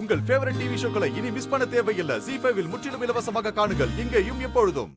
உங்கள் favourite TV ஷோக்களை இனி miss பண்ண தேவையில்லை. ZEE5 இல் முற்றிலும் இலவசமாக காணுங்கள், இங்கேயும் எப்பொழுதும்.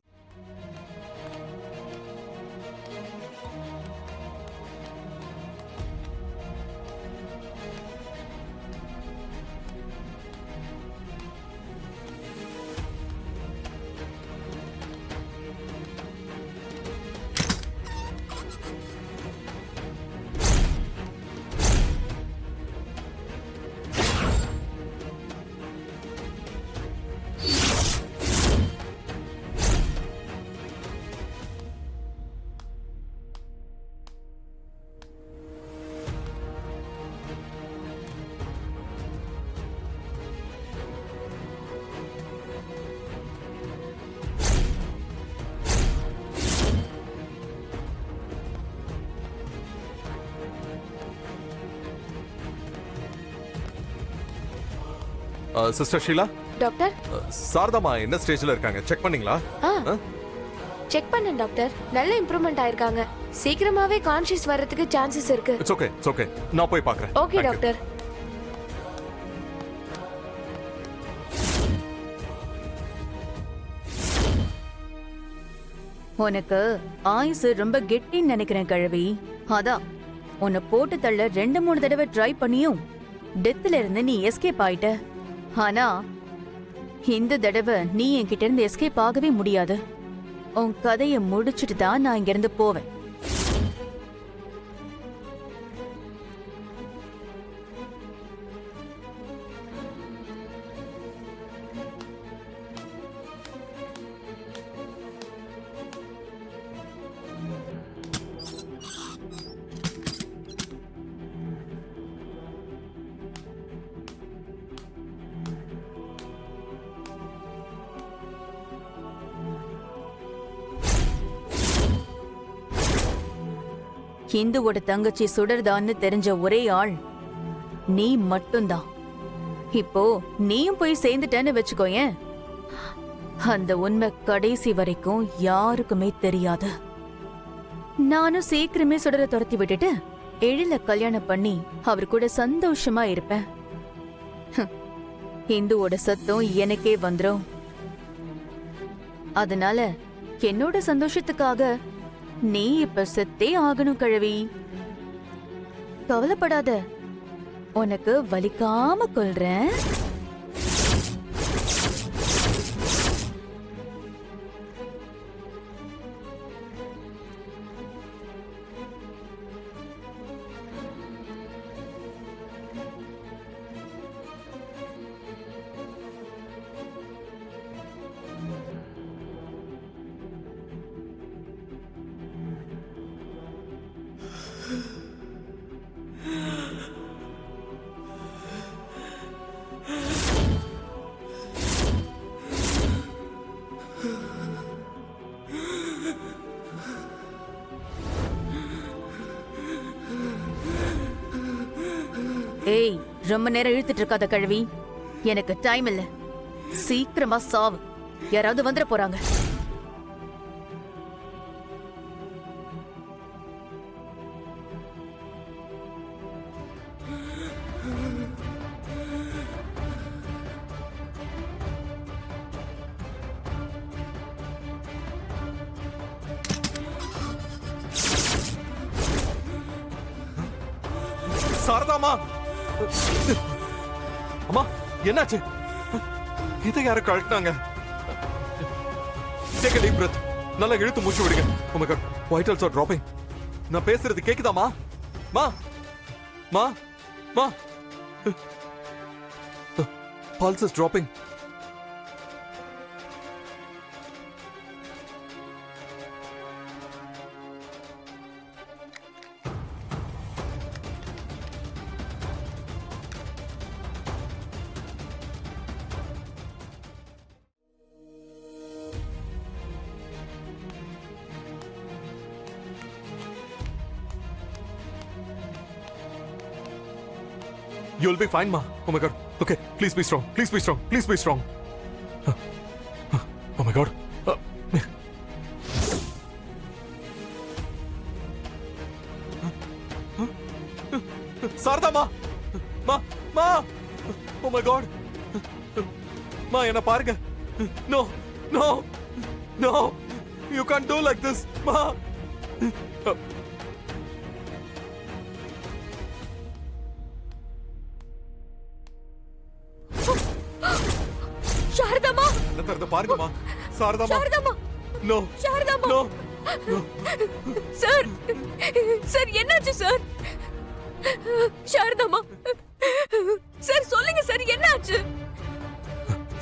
சிஸ்டர் ஷீலா, டாக்டர் சாரதாமா என்ன ஸ்டேஜ்ல இருக்காங்க, செக் பண்ணீங்களா? செக் பண்ணேன் டாக்டர், நல்ல இம்ப்ரூவ்மெண்ட் ஆயிருக்காங்க. சீக்கிரமாவே கான்ஷியஸ் வர்றதுக்கு சான்சஸ் இருக்கு. It's okay, it's okay. நான் போய் பார்க்கறேன். Okay doctor. உனக்கு ஆயுசு ரொம்ப கெட்டின்னு நினைக்கிறேன் கழுவி. அதான் உன்னை போட்டு தள்ள 2-3 தடவை ட்ரை பண்ணியும் டெத்ல இருந்து நீ எஸ்கேப் ஆயிட்ட. ஆனா இந்த தடவை நீ என்கிட்ட இருந்து எஸ்கேப் ஆகவே முடியாது. உன் கதையை முடிச்சிட்டு தான் நான் இங்க இருந்து போவேன். இந்துவோட தங்கச்சி சுடர்தான்னு தெரிஞ்ச ஒரே ஆள் நீ மட்டும்தான். இப்போ நீயும் போய் சேர்ந்துட்டேன்னு வச்சுக்கோயேன், அந்த உண்மை கடைசி வரைக்கும் யாருக்குமே தெரியாது. நானும் சீக்கிரமே சுடரை துரத்தி விட்டுட்டு எழில கல்யாணம் பண்ணி அவர் கூட சந்தோஷமா இருப்பேன். இந்துவோட சத்தம் எனக்கே வந்துரும். அதனால என்னோட சந்தோஷத்துக்காக நீ இப்ப செத்தே ஆகணும் கழுவி. கவலைப்படாத, உனக்கு வலிக்காம கொல்றேன். ஏய், ரொம்ப நேரம் இழுத்துட்டு இருக்காத கழுவி. எனக்கு டைம் இல்ல, சீக்கிரமா சாவு. யாராவது வந்துட போறாங்க. சாரதாமா, அம்மா என்னாச்சு? இதை யாரு கழட்டினாங்க? Take a deep breath. நல்லா இழுத்து மூச்சு விடுங்க. Oh my God, vitals are dropping. நான் பேசுறது கேக்குதாமா? மா மா மா, pulse is dropping. You'll be fine, Ma. Oh my God. Okay, please be strong. Please be strong. Please be strong. Oh my God. Sarda, Ma! Ma! Ma! Oh my God. மா என்ன பாருங்க. No no no, you can't do like this மா. சாரதாமா, என்ன தரத பாருங்கம்மா. சாரதாமா, சாரதாமா, நோ சாரதாமா. நோ. சார், சார் என்னாச்சு சார்? சாரதாமா, சார் சொல்லுங்க சார், என்னாச்சு?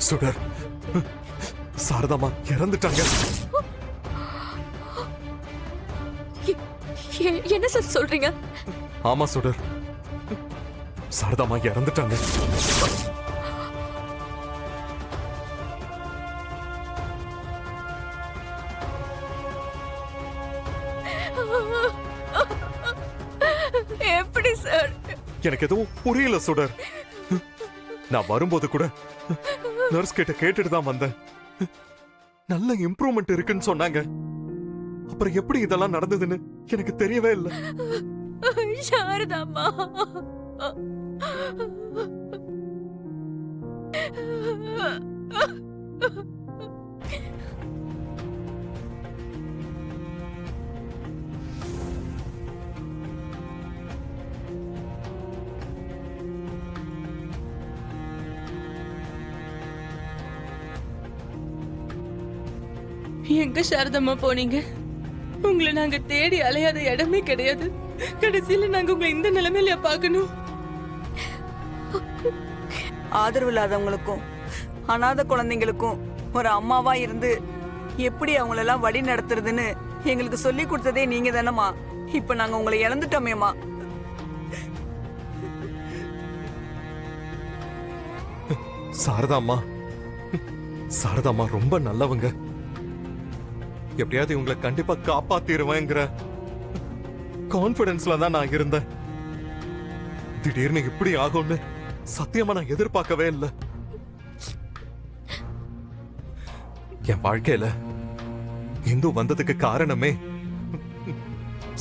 சுடர், சாரதாமா இறந்துட்டாங்க. என்ன சார் சொல்றீங்க? ஆமா சுடர், சாரதாமா இறந்துட்டாங்க. எப்படி சார்? எனக்கு எதுவும் புரியல சுடர். நான் வரும்போது கூட நர்ஸ் கிட்ட கேட்டுட்டு தான் வந்தேன். நல்ல இம்ப்ரூவ்மெண்ட் இருக்குன்னு சொன்னாங்க. அப்புறம் எப்படி இதெல்லாம் நடந்ததுன்னு எனக்கு தெரியவே இல்லை. சாரதாம்மா, எங்க சாரதம்மா போனீங்க? உங்களை நாங்க தேடி அலையாத இடமே கிடையாது. கடைசியில நாங்க உங்களை இந்த நிலைமையில பார்க்கணும். ஆதரவு இல்லாதவங்களுக்கும் அனாதை குழந்தைங்களுக்கும் ஒரு அம்மாவா இருந்து எப்படி அவங்களெல்லாம் வழி நடத்துறதுன்னு எங்களுக்கு சொல்லி கொடுத்ததே நீங்க தானம்மா. இப்ப நாங்க உங்களை இழந்துட்டோமேம்மா. சாரதாம்மா, சாரதாம்மா ரொம்ப நல்லவங்க. எப்படியாவது இவங்களை கண்டிப்பா காப்பாத்திடுவேங்கிற கான்பிடன்ஸ்ல தான் நான் இருந்தேன். திடீர்னு இப்படி ஆகும்னு சத்தியமா நான் எதிர்பார்க்கவே இல்லை. என் வாழ்க்கையில இந்து வந்ததுக்கு காரணமே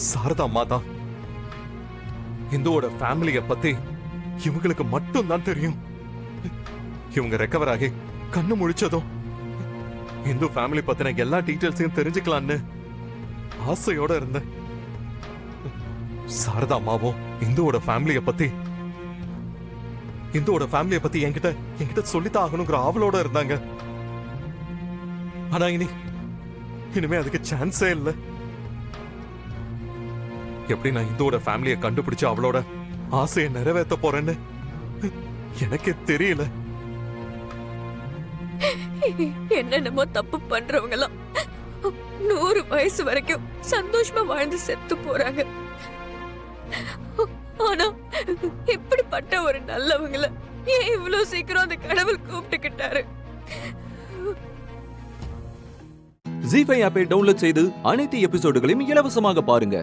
சாரதாம்மா தான். இந்துவோட ஃபேமிலிய பத்தி இவங்களுக்கு மட்டும் தான் தெரியும். இவங்க ரெக்கவர் ஆகி கண்ணு முழிச்சதும் இந்து ஃபேமிலி பத்தின எல்லா டீடைல்ஸையும் தெரிஞ்சுக்கலான்னு ஆசையோட இருந்தேன். சாரதா அம்மாவும் இந்துவோட ஃபேமிலிய பத்தி என்கிட்ட சொல்லித்தான் ஆகணுங்கிற ஆவலோட இருந்தாங்க. ஆனா இனிமே அதுக்கு சான்ஸே இல்லை. எப்படி நான் இந்துவோட ஃபேமிலிய கண்டுபிடிச்சு அவளோட ஆசையை நிறைவேற்ற போறேன்னு எனக்கே தெரியல. என்னென்னமோ தப்பு பண்றவங்கலாம் 100 வயசு வரைக்கும் சந்தோஷமா வாழ்ந்து செத்து போறாங்க. ஆனா இப்படிப்பட்ட ஒரு நல்லவங்கள ஏன் இவ்வளவு சீக்கிரம் அந்த கடவுள் கூப்பிட்டுக்கிட்டாரு? ஜீ5 ஆப்பை டவுன்லோட் செய்து அனைத்து எபிசோடுகளையும் இலவசமாக பாருங்க.